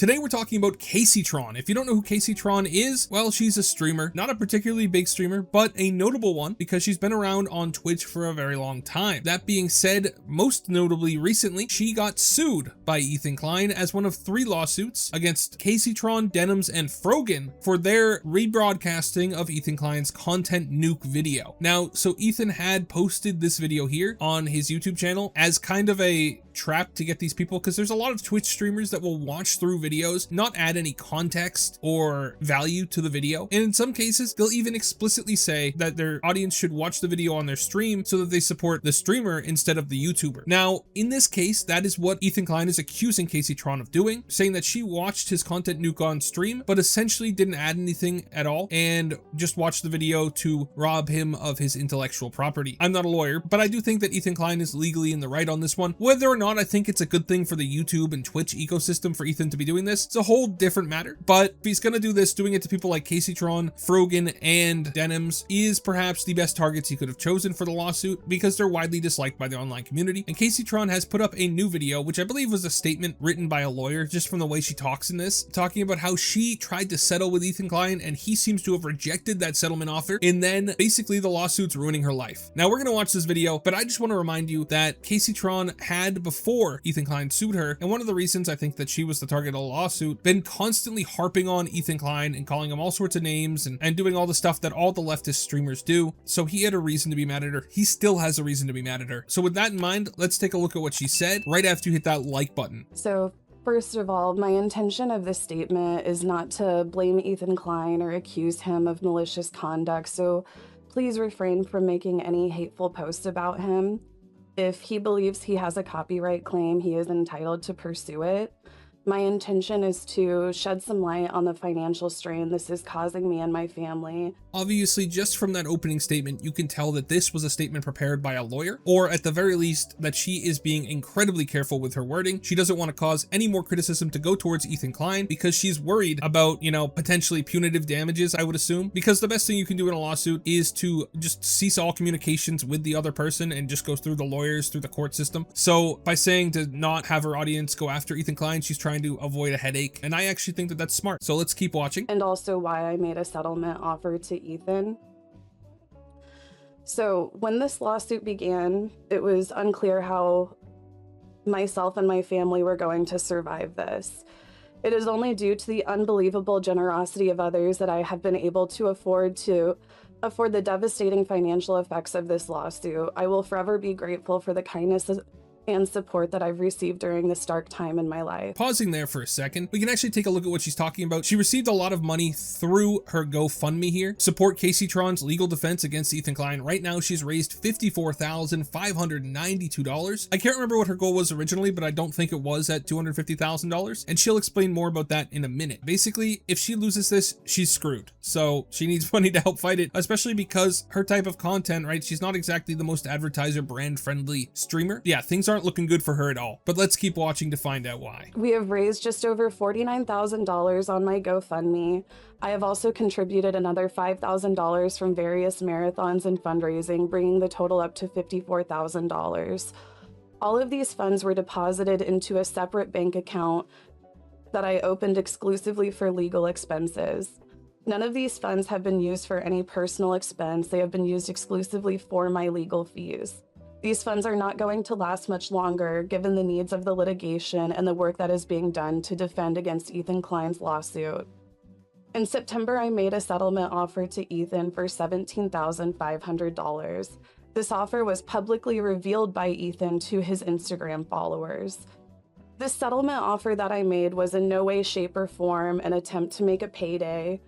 Today we're talking about Kaceytron. If you don't know who Kaceytron is, well, she's a streamer, not a particularly big streamer, but a notable one because she's been around on Twitch for a very long time. That being said, most notably recently, she got sued by Ethan Klein as one of 3 lawsuits against Kaceytron, Denims, and Frogan for their rebroadcasting of Ethan Klein's content nuke video. Now, so Ethan had posted this video here on his YouTube channel as kind of a trap to get these people, because there's a lot of Twitch streamers that will watch through videos, not add any context or value to the video, and in some cases they'll even explicitly say that their audience should watch the video on their stream so that they support the streamer instead of the YouTuber. Now, in this case, that is what Ethan Klein is accusing Kaceytron of doing, saying that she watched his content nuke on stream, but essentially didn't add anything at all and just watched the video to rob him of his intellectual property. I'm not a lawyer, but I do think that Ethan Klein is legally in the right on this one. Whether or not I think it's a good thing for the YouTube and Twitch ecosystem for Ethan to be doing this, it's a whole different matter. But if he's gonna do this, doing it to people like Kaceytron, Frogan, and Denims is perhaps the best targets he could have chosen for the lawsuit, because they're widely disliked by the online community. And Kaceytron has put up a new video, which I believe was a statement written by a lawyer, just from the way she talks in this, talking about how she tried to settle with Ethan Klein and he seems to have rejected that settlement offer, and then basically the lawsuit's ruining her life. Now we're gonna watch this video, but I just want to remind you that Kaceytron had, before Ethan Klein sued her, and one of the reasons I think that she was the target of the lawsuit, been constantly harping on Ethan Klein and calling him all sorts of names and doing all the stuff that all the leftist streamers do. So he had a reason to be mad at her. He still has a reason to be mad at her. So with that in mind, let's take a look at what she said right after you hit that like button. So first of all, my intention of this statement is not to blame Ethan Klein or accuse him of malicious conduct, so please refrain from making any hateful posts about him. If he believes he has a copyright claim, he is entitled to pursue it. My intention is to shed some light on the financial strain this is causing me and my family. Obviously, just from that opening statement, you can tell that this was a statement prepared by a lawyer, or at the very least, that she is being incredibly careful with her wording. She doesn't want to cause any more criticism to go towards Ethan Klein because she's worried about, potentially punitive damages, I would assume, because the best thing you can do in a lawsuit is to just cease all communications with the other person and just go through the lawyers, through the court system. So by saying to not have her audience go after Ethan Klein, she's trying to avoid a headache, and I actually think that that's smart. So let's keep watching. And also why I made a settlement offer to Ethan. So when this lawsuit began, it was unclear how myself and my family were going to survive this. It is only due to the unbelievable generosity of others that I have been able to afford the devastating financial effects of this lawsuit. I will forever be grateful for the kindness and support that I've received during this dark time in my life. Pausing there for a second, we can actually take a look at what she's talking about. She received a lot of money through her GoFundMe here. Support Kaceytron's legal defense against Ethan Klein. Right now, she's raised $54,592. I can't remember what her goal was originally, but I don't think it was at $250,000. And she'll explain more about that in a minute. Basically, if she loses this, she's screwed. So she needs money to help fight it, especially because her type of content, right? She's not exactly the most advertiser brand friendly streamer. Yeah, things aren't looking good for her at all, but let's keep watching to find out why. We have raised just over $49,000 on my GoFundMe. I have also contributed another $5,000 from various marathons and fundraising, bringing the total up to $54,000. All of these funds were deposited into a separate bank account that I opened exclusively for legal expenses. None of these funds have been used for any personal expense. They have been used exclusively for my legal fees. These funds are not going to last much longer, given the needs of the litigation and the work that is being done to defend against Ethan Klein's lawsuit. In September, I made a settlement offer to Ethan for $17,500. This offer was publicly revealed by Ethan to his Instagram followers. This settlement offer that I made was in no way, shape, or form an attempt to make a payday.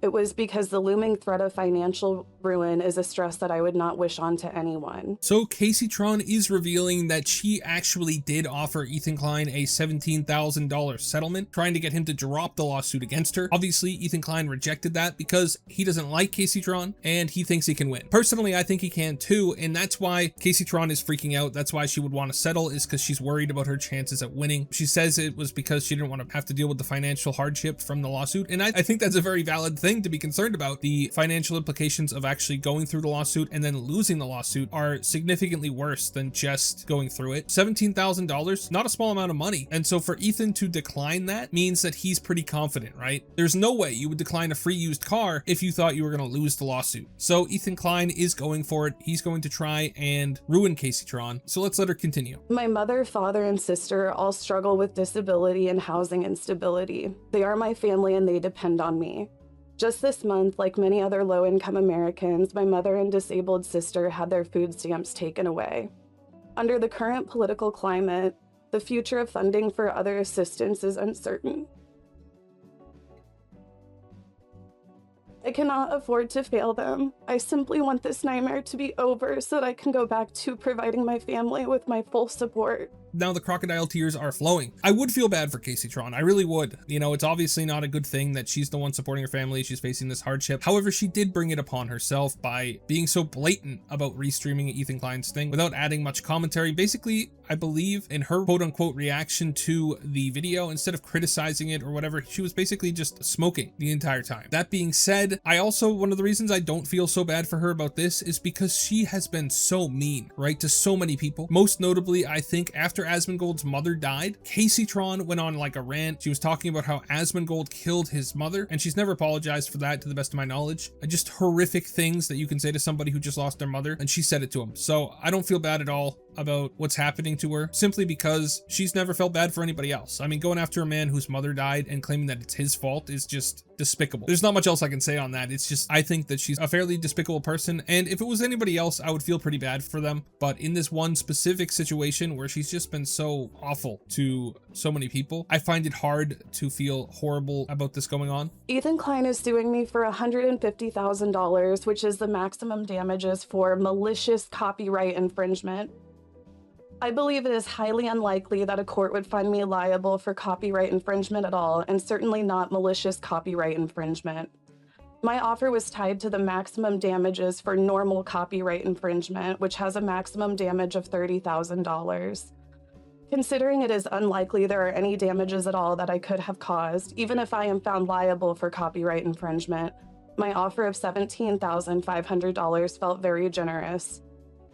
It was because the looming threat of financial ruin is a stress that I would not wish on to anyone. So Kaceytron is revealing that she actually did offer Ethan Klein a $17,000 settlement, trying to get him to drop the lawsuit against her. Obviously, Ethan Klein rejected that because he doesn't like Kaceytron and he thinks he can win. Personally, I think he can too, and that's why Kaceytron is freaking out. That's why she would want to settle, is because she's worried about her chances at winning. She says it was because she didn't want to have to deal with the financial hardship from the lawsuit, and I think that's a very valid thing to be concerned about, the financial implications of actually going through the lawsuit and then losing the lawsuit are significantly worse than just going through it. $17,000, not a small amount of money. And so for Ethan to decline that means that he's pretty confident, right? There's no way you would decline a free used car if you thought you were going to lose the lawsuit. So Ethan Klein is going for it. He's going to try and ruin Kaceytron. So let's let her continue. My mother, father, and sister all struggle with disability and housing instability. They are my family and they depend on me. Just this month, like many other low-income Americans, my mother and disabled sister had their food stamps taken away. Under the current political climate, the future of funding for other assistance is uncertain. I cannot afford to fail them. I simply want this nightmare to be over so that I can go back to providing my family with my full support. Now the crocodile tears are flowing. I would feel bad for Kaceytron. I really would. You know, it's obviously not a good thing that she's the one supporting her family. She's facing this hardship. However, she did bring it upon herself by being so blatant about restreaming Ethan Klein's thing without adding much commentary. Basically, I believe in her quote unquote reaction to the video, instead of criticizing it or whatever, she was basically just smoking the entire time. That being said, one of the reasons I don't feel so bad for her about this is because she has been so mean, right, to so many people. Most notably, I think after Asmongold's mother died, Kaceytron went on like a rant. She was talking about how Asmongold killed his mother, and she's never apologized for that to the best of my knowledge. Just horrific things that you can say to somebody who just lost their mother, and she said it to him. So I don't feel bad at all about what's happening to her, simply because she's never felt bad for anybody else. I mean, going after a man whose mother died and claiming that it's his fault is just despicable. There's not much else I can say on that. It's just, I think that she's a fairly despicable person, and if it was anybody else, I would feel pretty bad for them. But in this one specific situation where she's just been so awful to so many people, I find it hard to feel horrible about this going on. Ethan Klein is suing me for $150,000, which is the maximum damages for malicious copyright infringement. I believe it is highly unlikely that a court would find me liable for copyright infringement at all, and certainly not malicious copyright infringement. My offer was tied to the maximum damages for normal copyright infringement, which has a maximum damage of $30,000. Considering it is unlikely there are any damages at all that I could have caused, even if I am found liable for copyright infringement, my offer of $17,500 felt very generous.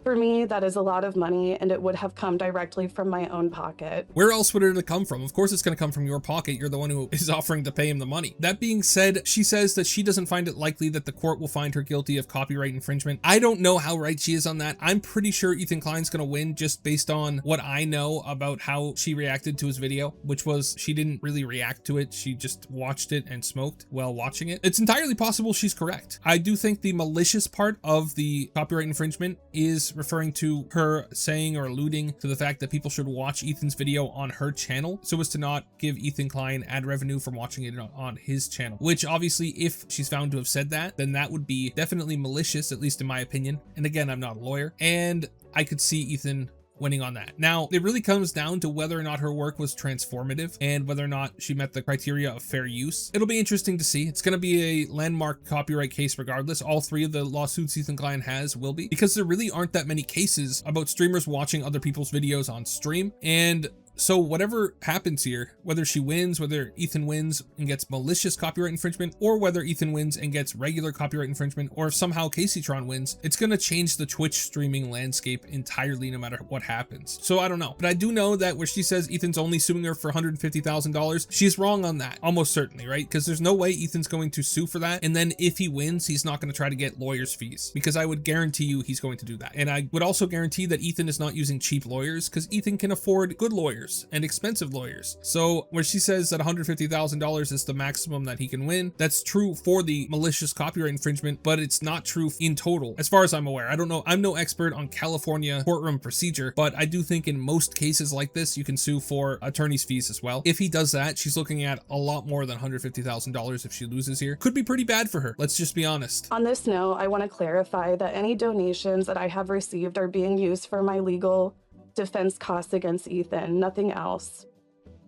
For me, that is a lot of money, and it would have come directly from my own pocket. Where else would it come from? Of course it's going to come from your pocket. You're the one who is offering to pay him the money. That being said, she says that she doesn't find it likely that the court will find her guilty of copyright infringement. I don't know how right she is on that. I'm pretty sure Ethan Klein's going to win just based on what I know about how she reacted to his video, which was she didn't really react to it. She just watched it and smoked while watching it. It's entirely possible she's correct. I do think the malicious part of the copyright infringement is referring to her saying or alluding to the fact that people should watch Ethan's video on her channel so as to not give Ethan Klein ad revenue from watching it on his channel, which obviously if she's found to have said that, then that would be definitely malicious, at least in my opinion. And again, I'm not a lawyer, and I could see Ethan winning on that. Now, it really comes down to whether or not her work was transformative and whether or not she met the criteria of fair use. It'll be interesting to see. It's going to be a landmark copyright case regardless. All three of the lawsuits Ethan Klein has will be, because there really aren't that many cases about streamers watching other people's videos on stream. And so whatever happens here, whether she wins, whether Ethan wins and gets malicious copyright infringement, or whether Ethan wins and gets regular copyright infringement, or if somehow Kaceytron wins, it's going to change the Twitch streaming landscape entirely no matter what happens. So I don't know. But I do know that where she says Ethan's only suing her for $150,000, she's wrong on that. Almost certainly, right? Because there's no way Ethan's going to sue for that. And then if he wins, he's not going to try to get lawyer's fees, because I would guarantee you he's going to do that. And I would also guarantee that Ethan is not using cheap lawyers, because Ethan can afford good lawyers and expensive lawyers. So where she says that $150,000 is the maximum that he can win, that's true for the malicious copyright infringement, but it's not true in total, as far as I'm aware. I don't know. I'm no expert on California courtroom procedure, but I do think in most cases like this, you can sue for attorney's fees as well. If he does that, she's looking at a lot more than $150,000 if she loses here. Could be pretty bad for her. Let's just be honest. On this note, I want to clarify that any donations that I have received are being used for my legal defense costs against Ethan, nothing else.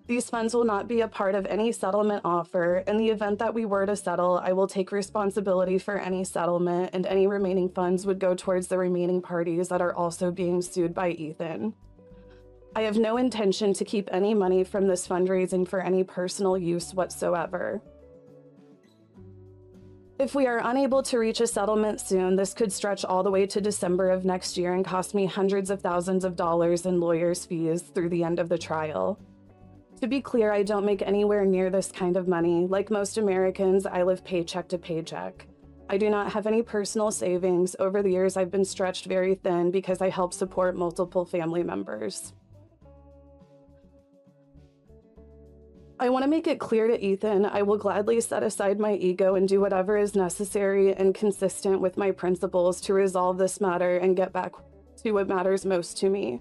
These funds will not be a part of any settlement offer. In the event that we were to settle, I will take responsibility for any settlement, and any remaining funds would go towards the remaining parties that are also being sued by Ethan. I have no intention to keep any money from this fundraising for any personal use whatsoever. If we are unable to reach a settlement soon, this could stretch all the way to December of next year and cost me hundreds of thousands of dollars in lawyers' fees through the end of the trial. To be clear, I don't make anywhere near this kind of money. Like most Americans, I live paycheck to paycheck. I do not have any personal savings. Over the years, I've been stretched very thin because I help support multiple family members. I want to make it clear to Ethan, I will gladly set aside my ego and do whatever is necessary and consistent with my principles to resolve this matter and get back to what matters most to me.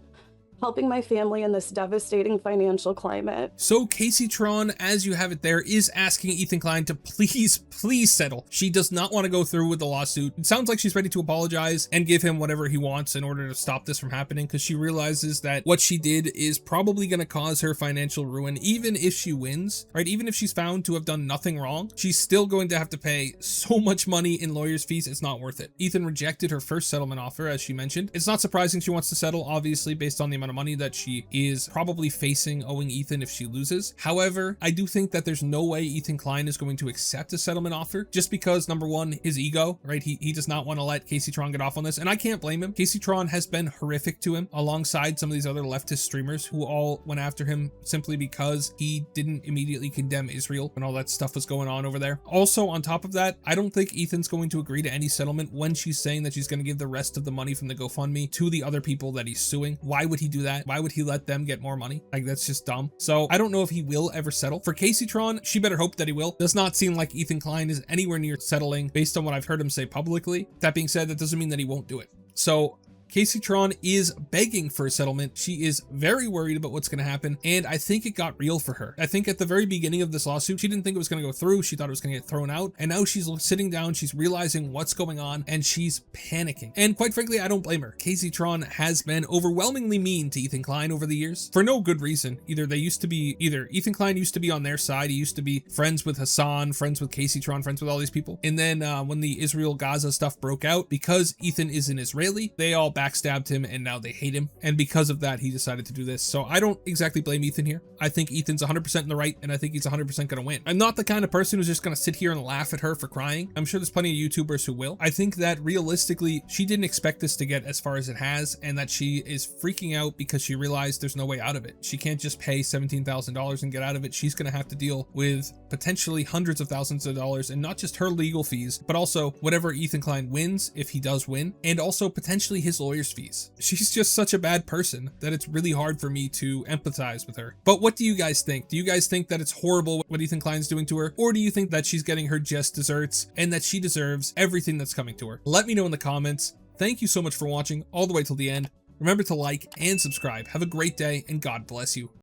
Helping my family in this devastating financial climate. So Kaceytron, as you have it there, is asking Ethan Klein to please settle. She does not want to go through with the lawsuit. It sounds like she's ready to apologize and give him whatever he wants in order to stop this from happening, because she realizes that what she did is probably going to cause her financial ruin. Even if she wins, right? Even if she's found to have done nothing wrong, she's still going to have to pay so much money in lawyer's fees. It's not worth it. Ethan rejected her first settlement offer, as she mentioned. It's not surprising she wants to settle, obviously, based on the amount of money that she is probably facing owing Ethan if she loses. However, I do think that there's no way Ethan Klein is going to accept a settlement offer, just because, number one, his ego, right? He does not want to let Kaceytron get off on this, and I can't blame him. Kaceytron has been horrific to him, alongside some of these other leftist streamers who all went after him simply because he didn't immediately condemn Israel when all that stuff was going on over there. Also, on top of that, I don't think Ethan's going to agree to any settlement when she's saying that she's going to give the rest of the money from the GoFundMe to the other people that he's suing. Why would he do that? Why would he let them get more money? Like, that's just dumb. So I don't know if he will ever settle. For Kaceytron, she better hope that he will. Does not seem like Ethan Klein is anywhere near settling based on what I've heard him say publicly. That being said, that doesn't mean that he won't do it. So Kaceytron is begging for a settlement. She is very worried about what's going to happen, and I think it got real for her. I think at the very beginning of this lawsuit, she didn't think it was going to go through. She thought it was going to get thrown out, and now she's sitting down, she's realizing what's going on, and she's panicking. And quite frankly, I don't blame her. Kaceytron has been overwhelmingly mean to Ethan Klein over the years for no good reason. Either Ethan Klein used to be on their side, he used to be friends with Hassan, friends with Kaceytron, friends with all these people, and then when the Israel-Gaza stuff broke out, because Ethan is an Israeli, they all backstabbed him, and now they hate him, and because of that he decided to do this. So I don't exactly blame Ethan here. I think Ethan's 100% in the right, and I think he's 100% gonna win. I'm not the kind of person who's just gonna sit here and laugh at her for crying. I'm sure there's plenty of YouTubers who will. I think that realistically she didn't expect this to get as far as it has, and that she is freaking out because she realized there's no way out of it. She can't just pay $17,000 and get out of it. She's gonna have to deal with potentially hundreds of thousands of dollars, and not just her legal fees, but also whatever Ethan Klein wins, if he does win, and also potentially his lawyer's fees. She's just such a bad person that it's really hard for me to empathize with her. But what do you guys think? Do you guys think that it's horrible what Ethan Klein's doing to her? Or do you think that she's getting her just desserts and that she deserves everything that's coming to her? Let me know in the comments. Thank you so much for watching all the way till the end. Remember to like and subscribe. Have a great day, and God bless you.